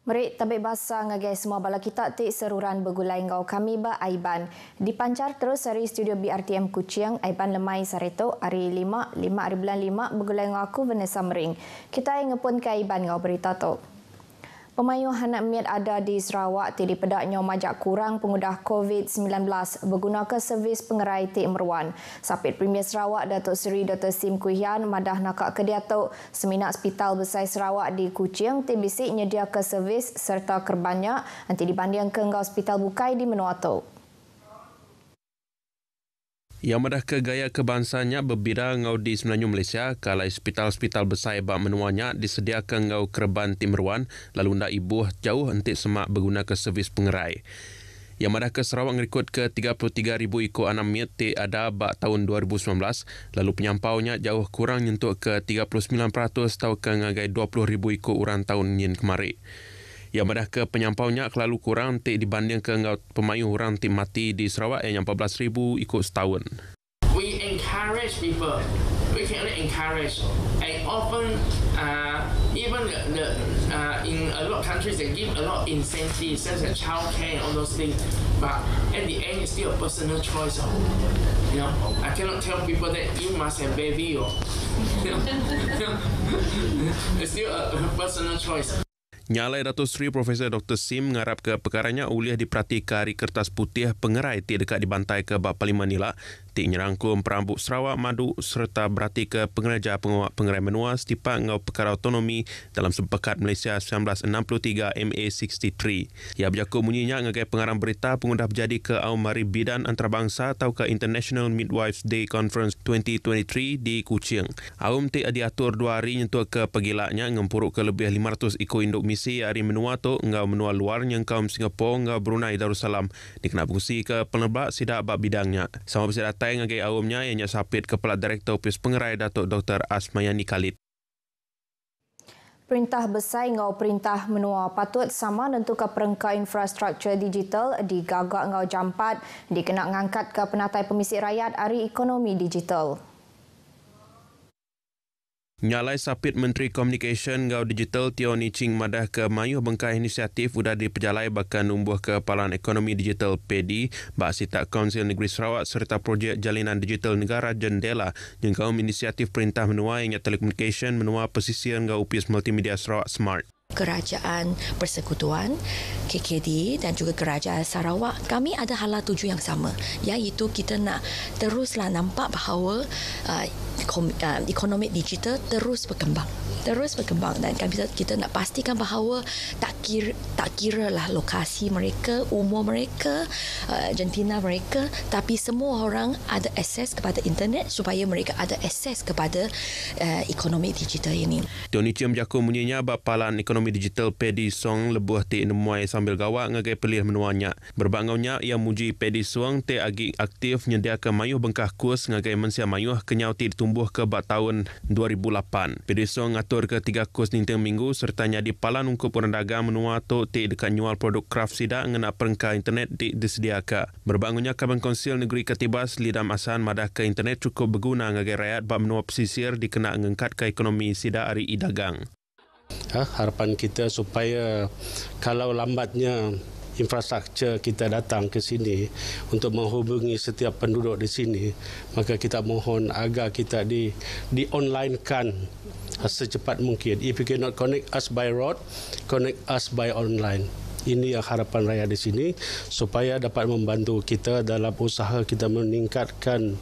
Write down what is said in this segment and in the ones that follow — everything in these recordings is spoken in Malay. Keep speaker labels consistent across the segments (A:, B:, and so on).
A: Merik tabik basah ngagai semua bala kita tik seruran bergulai ngau kami ba Aiban. Dipancar terus dari studio BRTM Kuching, Aiban lemai sareto hari 5 hari bulan 5 bergulai ngau aku Vanessa Mering. Kita yang ngepun ke Aiban ngau berita tu. Pemayuh anak miat ada di Sarawak ti dipedaknya majak kurang pengudah COVID-19 berguna ke servis pengerai Tik Meruan. Sapit Premier Sarawak Datuk Seri Dr. Sim Kuihian madah nakak ke Datuk Seminak Hospital Besar Sarawak di Kuching ti bisik nyedia ke servis serta kerbanyak nanti dibanding ke hospital Bukai di Menuato.
B: Yang madah ke gaya kebangsanya berbeda ngau di Semenanjung Malaysia kalau hospital-hospital besar bak menuanya disediakan ngau kerban Timeruan lalu ndak ibuh jauh entik semak berguna ke servis pengerai. Yang madah ke Sarawak ngikut ke 33,000 ekor anak miat ti ada bak tahun 2019 lalu penyampaunya jauh kurang nyentuk ke 39% tau ke ngagai 20,000 ekor orang tahun yin kemari. Yang madah ke penyampaunya kelalu kurang tik dibanding ke pemayuh orang tik mati di Sarawak yang 14,000 ikut setahun.
C: We encourage people. We can only encourage, and often even in a lot of countries they give a lot of incentives such as childcare and all those things. But at the end, it's still a personal choice. You know, I cannot tell people that you must have baby or it's still a personal choice.
B: Nyalai Datuk Seri Profesor Dr. Sim ngarap ke perkaranya uliah diperhati ke hari kertas putih pengerai ti dekat dibantai ke bak Parlimen nila ti nyerangkum perambut Sarawak madu serta berhati ke pengereja penguat pengerai menua setipak ngau perkara autonomi dalam Sepekat Malaysia 1963 MA63. Ia berjaku munyinya ngagai pengarang berita pengundah berjadi ke Aum Hari Bidan Antarabangsa atau ke International Midwives Day Conference 2023 di Kuching. Aum ti diatur 2 hari nyentuh ke pegilaknya ngempuruk ke lebih 500 ekor induk misi hari menua tu ngau menua luar yang kaum Singapura ngau Brunei Darussalam dikena fungsi ke penerbak sidak bab bidangnya. Sama bersih datai ngagai awamnya yang sapit Kepala Direktor Ofis Pengerai Datuk Dr. Asmayani Khalid.
A: Perintah besar ngau perintah menua patut sama nentukan perengkau infrastruktur digital digagak ngau jampat dikena ngangkat ke penatai pemisik rakyat hari ekonomi digital.
B: Nyalai sapit Menteri Komunikasi ngau digital Teo Ni Ching madah ke mayuh bengkai inisiatif udah diperjalai bahkan numbuh ke Palan Ekonomi Digital PEDI bak sitak Kaunsil Negeri Sarawak serta projek Jalinan Digital Negara Jendela yang kaum inisiatif perintah menua yang telekomunikasi menua pesisir ngau upis multimedia Sarawak Smart.
D: Kerajaan Persekutuan, KKD dan juga Kerajaan Sarawak, kami ada hala tuju yang sama, iaitu kita nak teruslah nampak bahawa ekonomi digital terus berkembang dan kita nak pastikan bahawa tak kira lah lokasi mereka, umur mereka, jantina mereka, tapi semua orang ada akses kepada internet supaya mereka ada akses kepada ekonomi digital ini.
B: Tony Chim jaku munyinya bapalan ekonomi digital Pedi Song lebuh ti nemuai sambil gawak ngagai pelih menuanya. Berbangaunya ia muji Pedi Song ti agi aktif nyediakan mayuh bengkah kurs ngagai mensia mayuh kenyau ti ditumbuh ke bak tahun 2008. Pedi Song ngatur ke 3 kurs nintang minggu serta nyadi palan ungkup orang dagang menua tu ti dekat nyual produk craft sidak ngena perengkah internet di disediakan. Berbangunnya Kaban Konsil Negeri Ketibas Lidam Asan madah ke internet cukup berguna ngagai rakyat bak menua pesisir dikena ngengkat ke ekonomi sidak hari dagang.
E: Harapan kita supaya kalau lambatnya infrastruktur kita datang ke sini untuk menghubungi setiap penduduk di sini, maka kita mohon agar kita di-online-kan secepat mungkin. If you cannot connect us by road, connect us by online. Ini yang harapan raya di sini supaya dapat membantu kita dalam usaha kita meningkatkan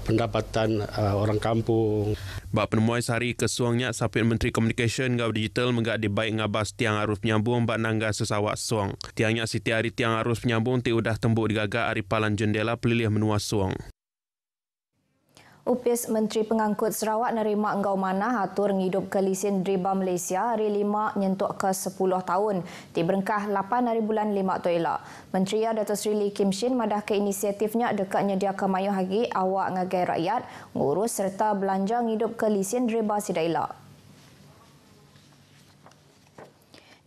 E: pendapatan orang kampung.
B: Bak penemuai sehari kesuangnya sapit Menteri Komunikasi ngau digital menggak dibaik ngabas tiang arus penyambung bak nangga sesawak suang. Tiangnya siti hari tiang arus penyambung ti udah tembuk digagak hari palan jendela pelilih menua suang.
A: Upis Menteri Pengangkut Sarawak nerima engkau mana atur ngidup ke lesen Driba Malaysia hari 5 nyentuk ke 10 tahun. Di berengkah 8 hari bulan 5 tu elak. Menteri Datuk Seri Lee Kim Shin madah ke inisiatifnya dekat nyedia ke mayuh hagi awak ngagai rakyat ngurus serta belanja ngidup ke lesen Driba sida elak.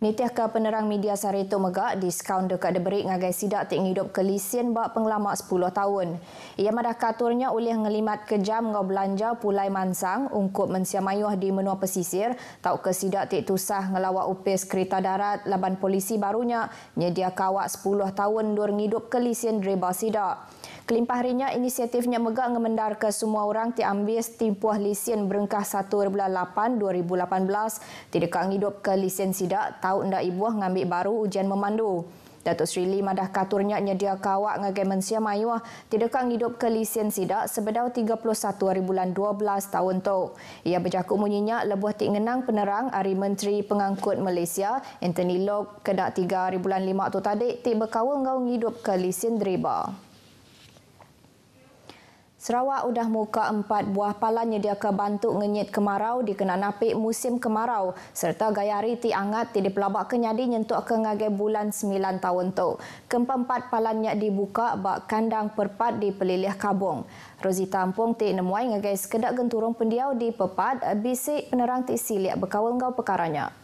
A: Nitiah ke penerang media Sarito megak diskaun dekat deberi ngagai sidak tik ngidup ke lisen bak pengelama 10 tahun. Ia madah katurnya oleh ngelimat kejam ngau belanja pulai mansang ungkup mensiamayuh di menua pesisir tau ke sidak tik tusah ngelawak upis kereta darat laban polisi barunya nyedia kawak 10 tahun dur ngidup ke lisen dreba sidak. Kelimpah harinya inisiatifnya megak ngemendar ke semua orang diambil timpuah lisen berengkah 1.8 2018 tidak ngidup ke lisen sidak tahu ndak ibuah ngambil baru ujian memandu. Datuk Sri Lee madah katurnya nyedia kawak ngagai mensia mayuah tidak ngidup ke lisen sidak sebedau 31 hari bulan 12 tahun tu. Ia berjakuk munyinya lebuh tik ngenang penerang Hari Menteri Pengangkut Malaysia Anthony Loke kedak 3 hari bulan 5 tu tadi tik berkawal ngau ngidup ke lisen dreba. Sarawak udah muka 4 buah palan nyedia ke bantu ngenyit kemarau dikenal napik musim kemarau serta gayari ti angat ti dipelabak kenyadi nyentuk ke ngagai bulan 9 tahun tu. Keempat palannya dibuka bak kandang perpat di Pelilih Kabung. Rozita Ampung ti nemuai ngagai sekedak genturung pendiau di Pepat bisik penerang ti siliak berkawal ngau perkaranya.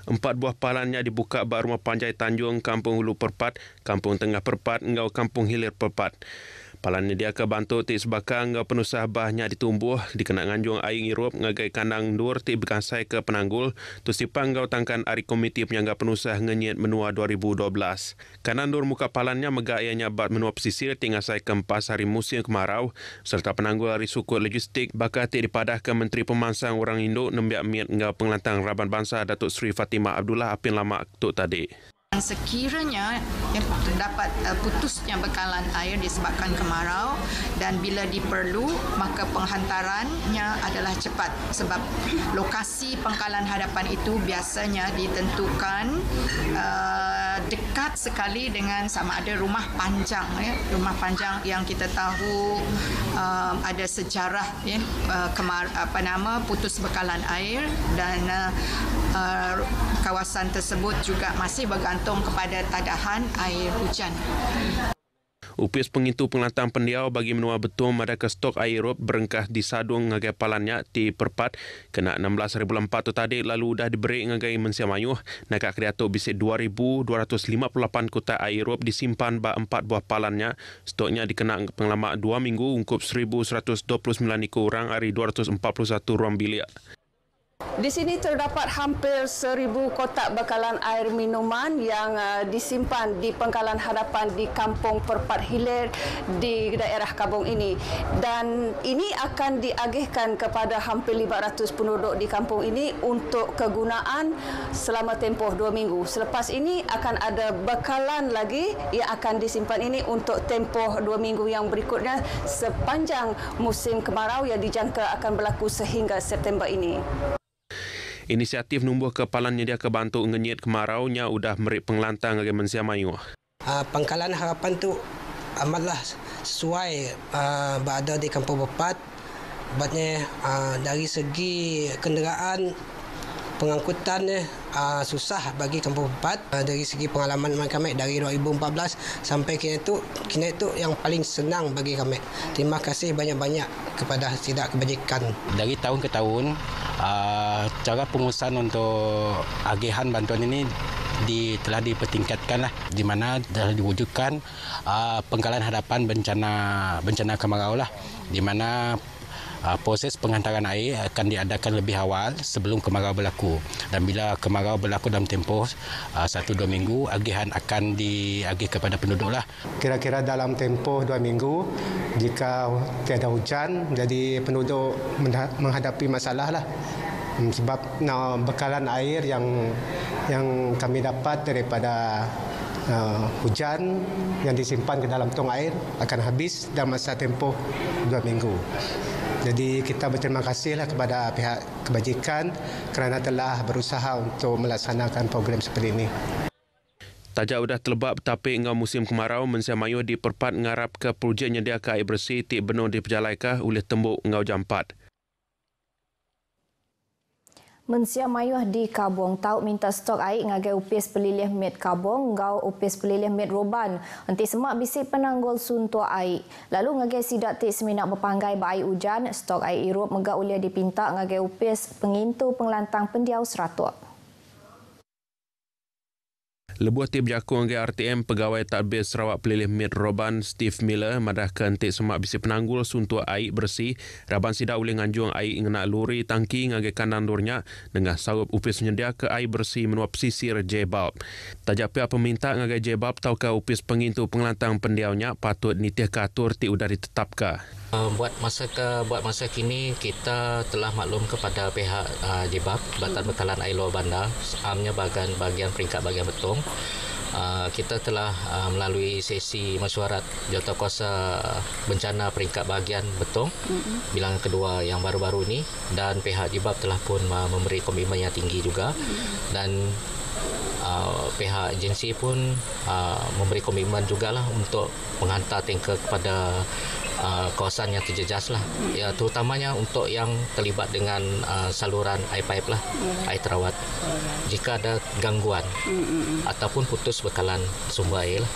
B: 4 buah palannya dibuka bak Rumah Panjai Tanjung, Kampung Hulu Perpat, Kampung Tengah Perpat, ngau Kampung Hilir Perpat. Palannya dia ke bantu ti sebakang ngau penusah bahnya ditumbuh dikena nganjung air ngirup ngagai kandang dur ti bekansai ke penanggul tu sipang ngau tangkan ari komiti penyangga penusah ngenyit menua 2012. Kanan dur muka palannya megak ianya bat menua pesisir ti ngasai kempas hari musim kemarau serta penanggul hari suku logistik bakal ti dipadah ke Menteri Pemansang Orang Indo nembiak miat ngau pengelantang Raban Bangsa Datuk Seri Fatimah Abdullah apin lama tu tadi.
F: Sekiranya terdapat putusnya bekalan air disebabkan kemarau dan bila diperlu maka penghantarannya adalah cepat sebab lokasi pangkalan hadapan itu biasanya ditentukan dekat sekali dengan sama ada rumah panjang rumah panjang yang kita tahu ada sejarah putus bekalan air dan kawasan tersebut juga masih bergantung kepada tadahan air hujan.
B: Upis pengintu pengelantang pendiau bagi menua betul madaka stok air rop berengkah di sadung ngagai palannya ti Perpat kena 16 hari bulan 4 tu tadi lalu dah diberi ngagai mensia mayuh nakak kreator bisik 2,258 kotak air rop disimpan ba 4 buah palannya stoknya dikena pengelama 2 minggu ungkup 1,129 ikut orang hari 241 ruang bilik.
G: Di sini terdapat hampir 1,000 kotak bekalan air minuman yang disimpan di pangkalan hadapan di Kampung Perpat Hilir di daerah Kabung ini. Dan ini akan diagihkan kepada hampir 500 penduduk di kampung ini untuk kegunaan selama tempoh 2 minggu. Selepas ini akan ada bekalan lagi yang akan disimpan ini untuk tempoh 2 minggu yang berikutnya sepanjang musim kemarau yang dijangka akan berlaku sehingga September ini.
B: Inisiatif numbuh kepalannya dia ke bantu ngenyit kemarau nya udah merik pengelantang ngagai mensia mayuh.
H: Pangkalan harapan tu amatlah sesuai berada di Kampung Perpat. Sebabnya dari segi kenderaan pengangkutan susah bagi Kampung Perpat. Dari segi pengalaman kami dari 2014 sampai kini itu yang paling senang bagi kami. Terima kasih banyak-banyak kepada Sidak Kebajikan.
I: Dari tahun ke tahun cara pengurusan untuk agihan bantuan ini telah dipertingkatkan lah, di mana telah diwujudkan pangkalan hadapan bencana kemarau lah, di mana proses penghantaran air akan diadakan lebih awal sebelum kemarau berlaku dan bila kemarau berlaku dalam tempoh 1-2 minggu agihan akan diagih kepada penduduk lah.
J: Kira-kira dalam tempoh 2 minggu jika tiada hujan jadi penduduk menghadapi masalah lah sebab bekalan air yang kami dapat daripada hujan yang disimpan ke dalam tong air akan habis dalam masa tempoh 2 minggu. Jadi kita berterima kasihlah kepada pihak kebajikan kerana telah berusaha untuk melaksanakan program seperti ini.
B: Tajak udah terlebak bertapik ngau musim kemarau mensia mayuh di Perpat ngarap ke projek nyedia air bersih tik benar diperjalaikah oleh tembuk ngau jampat.
A: Mensia mayuh di Kabong tau minta stok air ngagai upis pelilih met Kabong ngau upis pelilih met Roban. Nanti semak bisik penanggul suntua air. Lalu ngagai sidak tik seminak berpanggai ba air hujan, stok air irup megak ulia dipinta ngagai upis pengintu pengelantang pendiau Seratua.
B: Lebuh tim jakung ke RTM Pegawai Tadbir Sarawak Pelilih Mit Roban Steve Miller madahkan tik semak bisi penanggul suntua air bersih raban sidak uli nganjung air ingena luri tangki ngagai kanan durnya dengan sarup upis menyedia ke air bersih menua pesisir J-Bulb. Tajak pihak peminta ngagai J-Bulb tau ke upis pengintu pengelantang pendiaunya patut nitih katur tik udah ditetapkan.
K: Buat masa kini kita telah maklum kepada pihak J-Bulb Batan Bekalan Air Luar Bandar amnya bagian peringkat bagian Betong. Kita telah melalui sesi mesyuarat Jawatankuasa Bencana peringkat bahagian Betong bilangan kedua yang baru-baru ini, dan pihak J-Bulb telah pun memberi komitmen yang tinggi juga, dan pihak agensi pun memberi komitmen jugalah untuk menghantar tanker kepada kawasan yang terjejas lah, ya, terutamanya untuk yang terlibat dengan saluran air pipe lah, air terawat. Jika ada gangguan ataupun putus bekalan sumber air lah.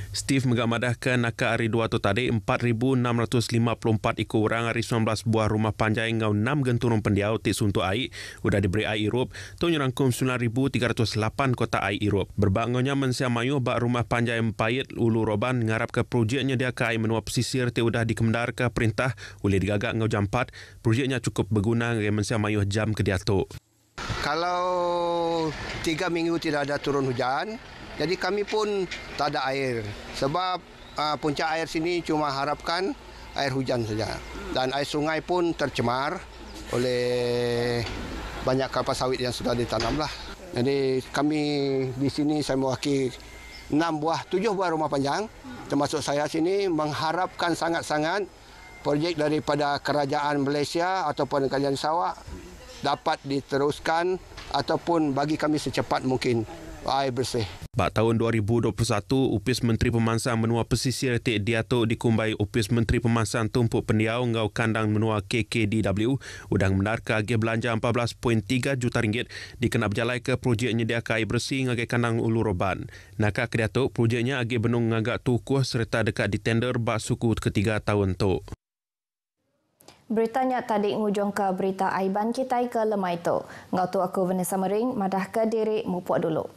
B: Steve mengamadahkan nakak hari 2 tu tadi 4,654 ekor orang hari 19 buah rumah panjai ngau 6 genturung pendiau tik suntuk air sudah diberi air irup tu nyerangkum 9,308 kotak air irup. Berbangunnya mensia mayu bak rumah panjai Empayet Ulu Roban ngarap ke projeknya dia ke air menua pesisir tik sudah dikemendar ke perintah boleh digagak ngau jam 4. Projeknya cukup berguna dengan mensia mayu jam ke diatuk.
L: Kalau 3 minggu tidak ada turun hujan, jadi kami pun tak ada air. Sebab puncak air sini cuma harapkan air hujan saja. Dan air sungai pun tercemar oleh banyak kelapa sawit yang sudah ditanamlah. Jadi kami di sini saya mewakili 7 buah rumah panjang, termasuk saya sini mengharapkan sangat-sangat projek daripada kerajaan Malaysia ataupun kerajaan Sarawak dapat diteruskan ataupun bagi kami secepat mungkin air bersih.
B: Bak tahun 2021, Upis Menteri Pemansang Menua Pesisir tik diatuk dikumbai Upis Menteri Pemansang Tumpuk Pendiau ngau kandang menua KKDW udang benar ke agih belanja 14.3 juta ringgit dikena berjalai ke projek nyediakan air bersih ngagai kandang Ulu Roban. Nakak ke diatuk, projeknya agih benung ngagak tukuh serta dekat ditender bak suku ketiga tahun tu.
A: Beritanya tadi ngujung ke berita Aiban kita ke lemai tu. Ngau tu aku Vanessa Mering, madah ke diri mupuk dulu.